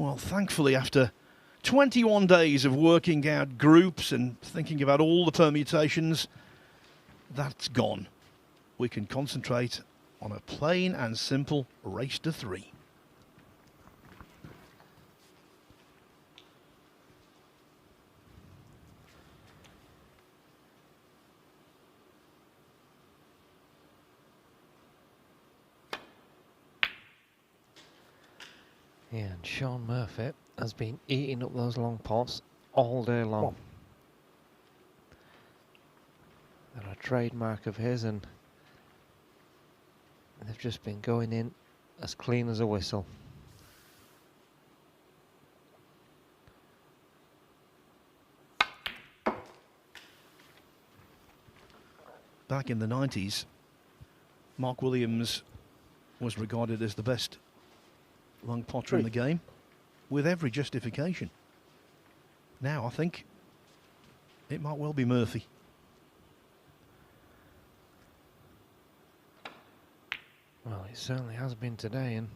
Well, thankfully, after 21 days of working out groups and thinking about all the permutations, that's gone. We can concentrate on a plain and simple race to 3. Yeah, and Shaun Murphy has been eating up those long pots all day long. They're a trademark of his, and they've just been going in as clean as a whistle. Back in the 90s, Mark Williams was regarded as the best long potter in the game, with every justification. Now I think it might well be Murphy. Well, it certainly has been today, and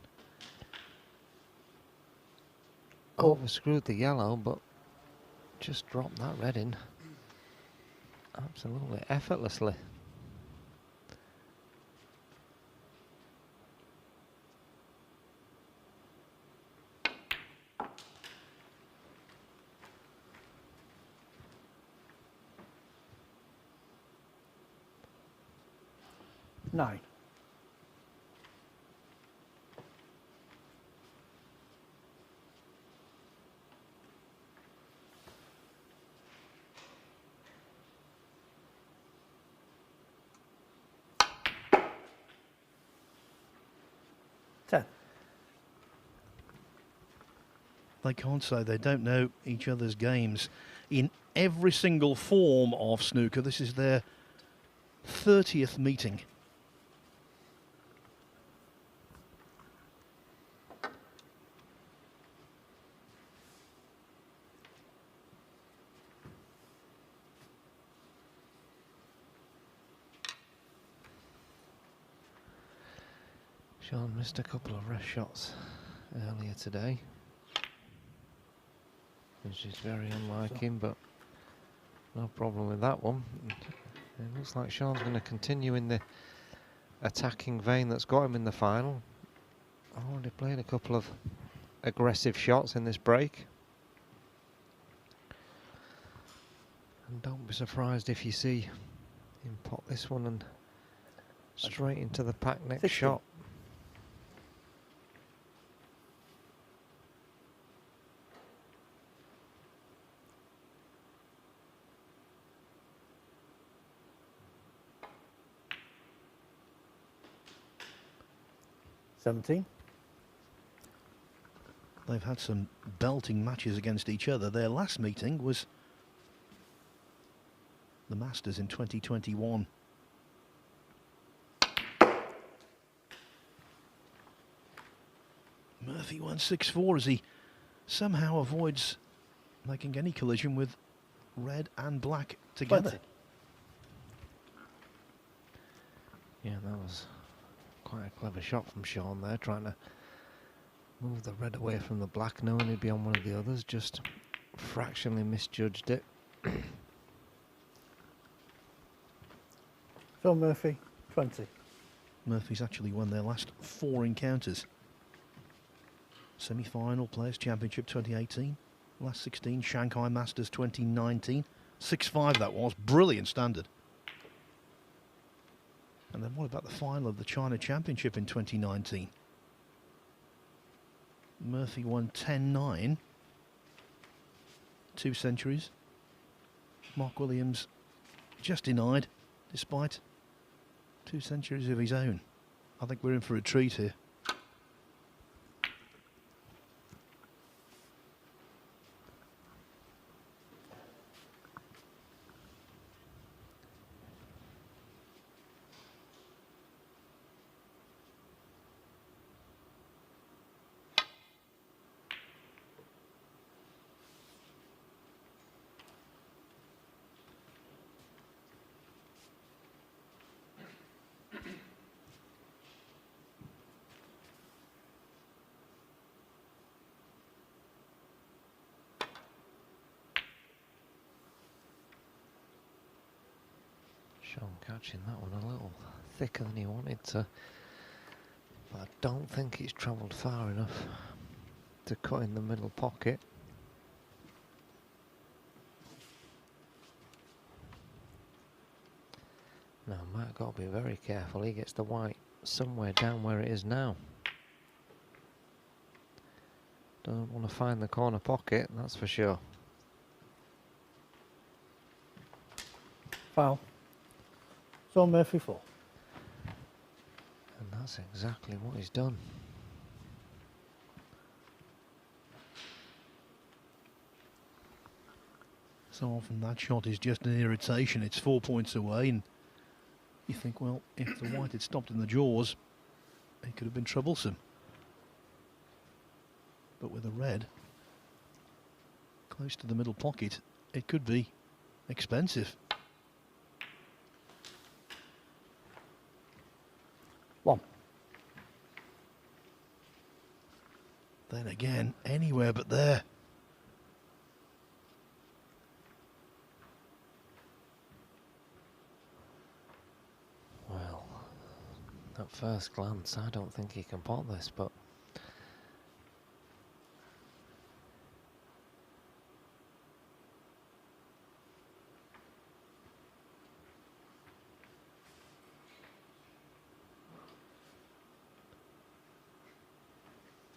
overscrewed the yellow, but just dropped that red in absolutely effortlessly. Nine. They can't say they don't know each other's games. In every single form of snooker, this is their 30th meeting. Shaun missed a couple of rest shots earlier today, which is very unlike him, but no problem with that one. It looks like Shaun's going to continue in the attacking vein that's got him in the final. Already played a couple of aggressive shots in this break. And don't be surprised if you see him pop this one and straight into the pack next 60. shot. $17. They've had some belting matches against each other. Their last meeting was the Masters in 2021. Murphy 164 as he somehow avoids making any collision with red and black together. 20. Yeah, that was quite a clever shot from Shaun there, trying to move the red away from the black, knowing he'd be on one of the others, just fractionally misjudged it. Phil Murphy, 20. Murphy's actually won their last 4 encounters. Semi-final Players' Championship 2018, last 16 Shanghai Masters 2019, 6-5 that was, brilliant standard. And then what about the final of the China Championship in 2019? Murphy won 10-9, 2 centuries. Mark Williams just denied, despite 2 centuries of his own. I think we're in for a treat here. Shaun catching that one a little thicker than he wanted to. But I don't think it's travelled far enough to cut in the middle pocket. Now Matt got to be very careful. He gets the white somewhere down where it is now. Don't want to find the corner pocket, that's for sure. Foul. So Murphy 4. And that's exactly what he's done. So often that shot is just an irritation. It's 4 points away, and you think, well, if the white had stopped in the jaws, it could have been troublesome. But with a red close to the middle pocket, it could be expensive. 1. Then again, anywhere but there. Well, at first glance, I don't think he can pot this, but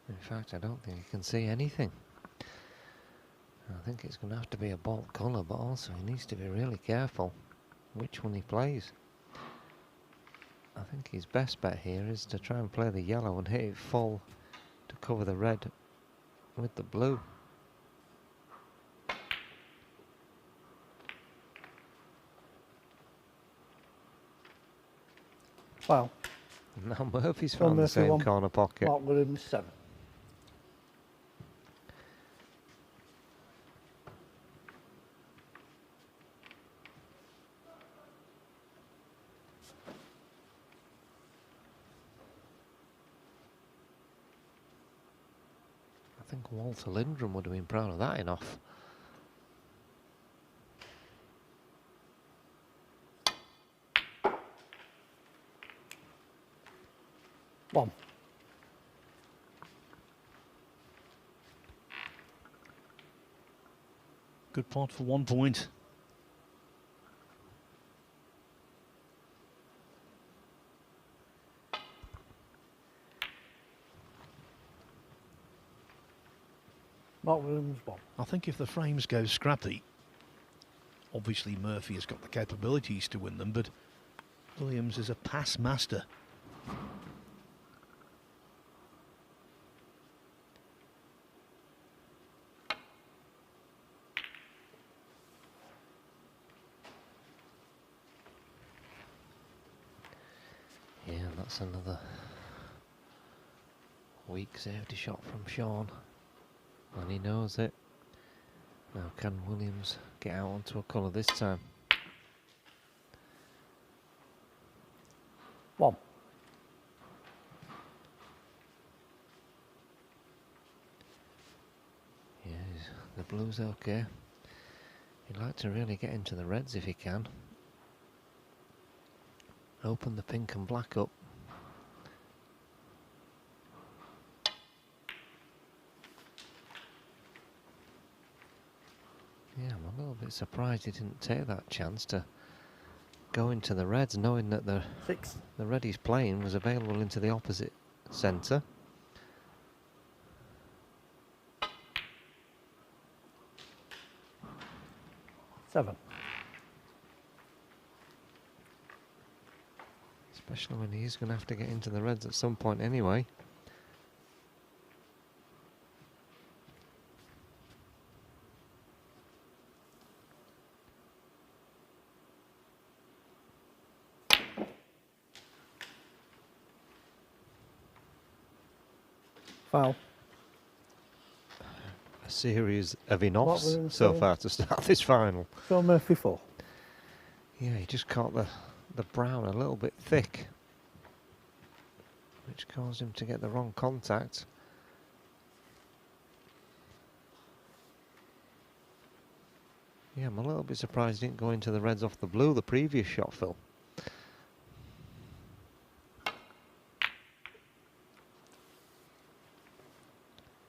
in fact, I don't think he can see anything. I think it's going to have to be a bolt colour, but also he needs to be really careful which one he plays. I think his best bet here is to try and play the yellow and hit it full to cover the red with the blue. Foul. Now Murphy's So found the Murphy same 1. corner pocket. Mark Williams 7. I think Walter Lindrum would have been proud of that enough. One. Good pot for 1 point. Mark Williams 1. I think if the frames go scrappy, obviously Murphy has got the capabilities to win them, but Williams is a pass master. Yeah, that's another weak safety shot from Shaun. And he knows it. Now can Williams get out onto a colour this time? 1. Yeah, the blue's okay. He'd like to really get into the reds if he can. Open the pink and black up. Yeah, I'm a little bit surprised he didn't take that chance to go into the reds, knowing that the 6. red he's playing was available into the opposite centre. Seven. Especially when he's going to have to get into the reds at some point anyway. Foul. A series of What enoffs were you so saying? far to start this final. So Murphy 4. Yeah, he just caught the brown a little bit thick, which caused him to get the wrong contact. Yeah, I'm a little bit surprised he didn't go into the reds off the blue the previous shot, Phil.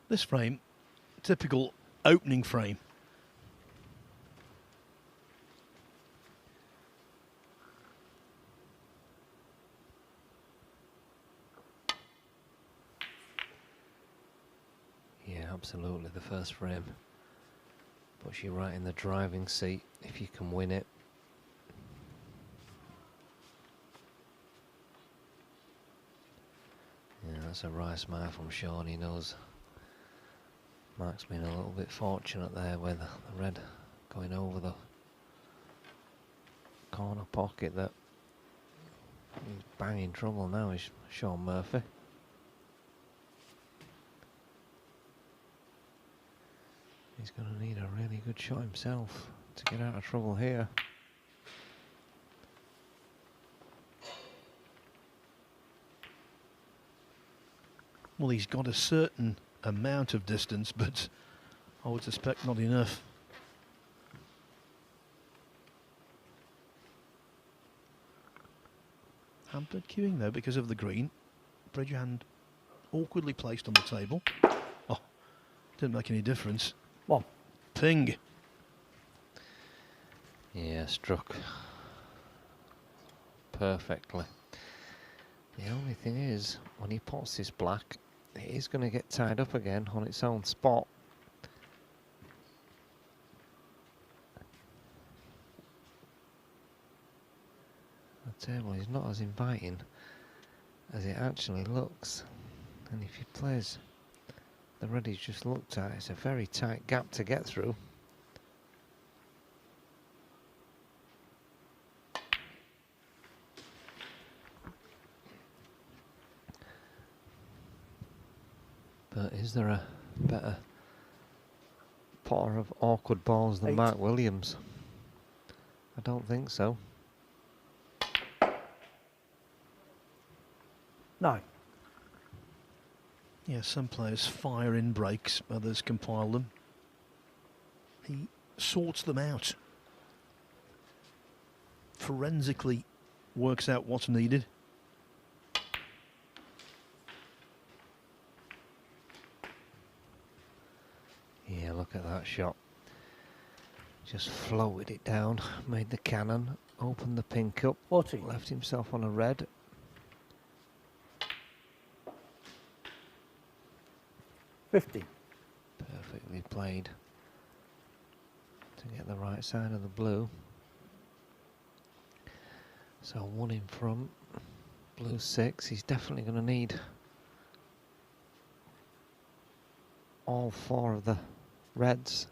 This frame, typical opening frame. Yeah, absolutely, the first frame puts you right in the driving seat if you can win it. Yeah, that's a wry smile from Shaun. He knows Mark's been a little bit fortunate there with the red going over the corner pocket. That he's banging trouble now is Shaun Murphy. He's going to need a really good shot himself to get out of trouble here. Well, he's got a certain amount of distance, but I would suspect not enough. Hampered queuing though because of the green. Bridge hand awkwardly placed on the table. Oh, didn't make any difference. 1. Ping. Yeah, struck perfectly. The only thing is, when he pots this black, it is going to get tied up again on its own spot. The table is not as inviting as it actually looks. And if he plays the red he's just looked at, it's a very tight gap to get through. But is there a better potter of awkward balls than 8. Mark Williams? I don't think so. 9. Yeah, some players fire in breaks, others compile them. He sorts them out. Forensically works out what's needed. Yeah, look at that shot. Just floated it down, made the cannon, opened the pink up, 14. left himself on a red. 15. Perfectly played to get the right side of the blue. So 1 in front, blue 6. He's definitely going to need all 4 of the reds.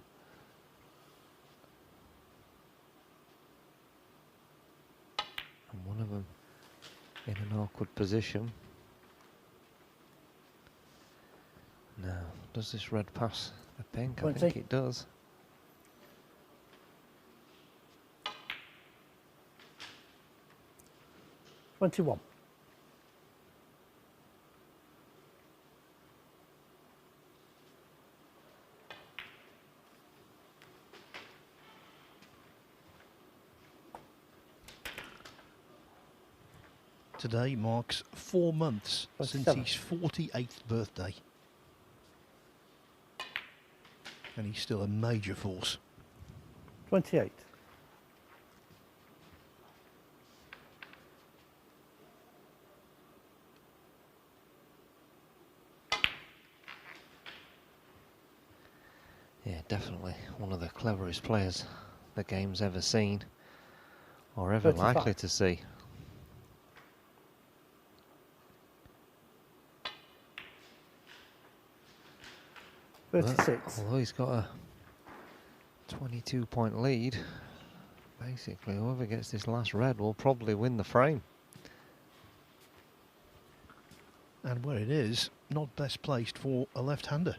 And one of them in an awkward position. Now, does this red pass the pink? 20. I think it does. $21. Today marks 4 months since 27. his 48th birthday. And he's still a major force. 28. Yeah, definitely one of the cleverest players the game's ever seen or ever 35. likely to see. But 36. although he's got a 22-point lead, basically whoever gets this last red will probably win the frame. And where it is, not best placed for a left-hander.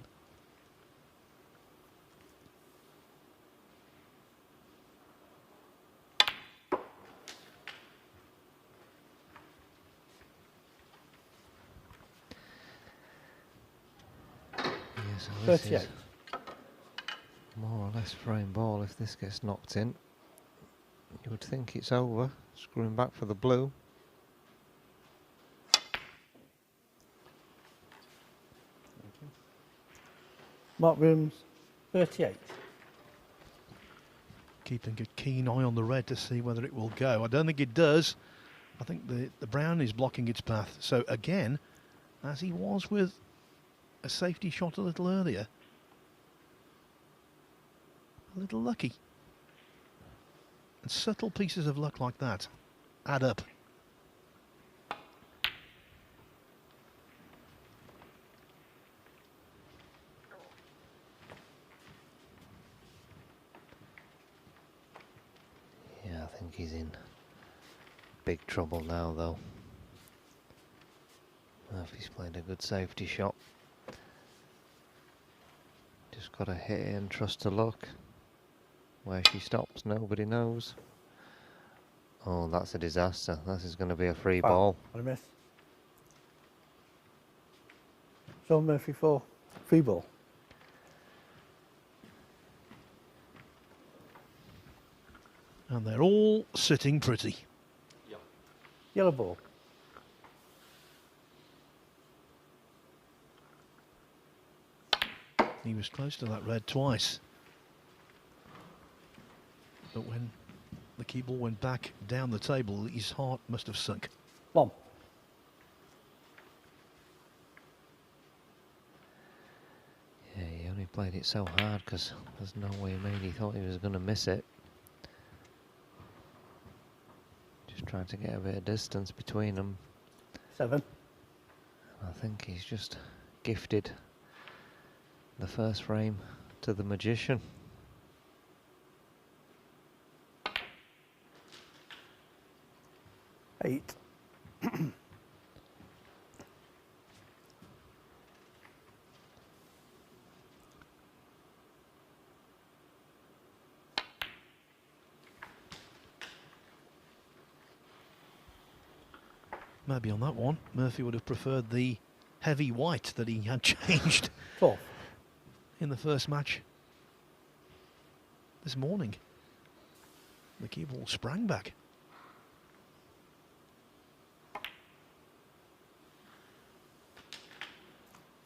Yeah, so this 38. is more or less frame ball. If this gets knocked in, you would think it's over. Screwing back for the blue. Mark Williams, 38. Keeping a keen eye on the red to see whether it will go. I don't think it does. I think the brown is blocking its path. So again, as he was with a safety shot a little earlier, a little lucky. And subtle pieces of luck like that add up. Yeah, I think he's in big trouble now, though. Murphy's played a good safety shot. Just got to hit it and trust to luck. Where she stops, nobody knows. Oh, that's a disaster. This is going to be a free ball. What a miss. Shaun Murphy 4, free ball. And they're all sitting pretty. Yellow ball. He was close to that red twice. But when the key ball went back down the table, his heart must have sunk. 1. Yeah, he only played it so hard because there's no way he thought he was going to miss it. Just trying to get a bit of distance between them. 7. I think he's just gifted the first frame to the magician. Eight. Maybe on that one, Murphy would have preferred the heavy white that he had changed 12. in the first match this morning. The key ball sprang back.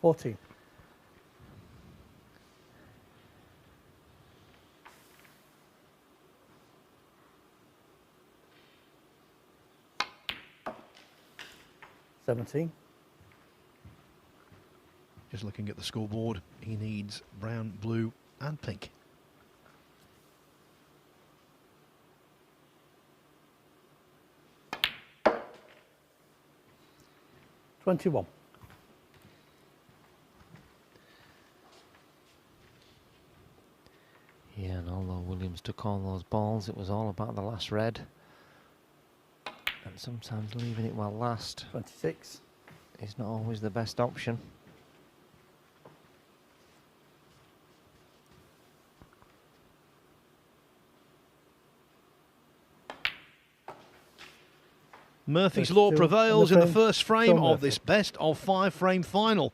$14. $17. Just looking at the scoreboard, he needs brown, blue and pink. $21. Yeah, and although Williams took all those balls, it was all about the last red. And sometimes leaving it well last 26. is not always the best option. Murphy's Law 32 prevails in in the the frame. first frame Shaun of Murphy. this best of 5 frame final.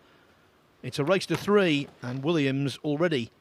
It's a race to 3 and Williams already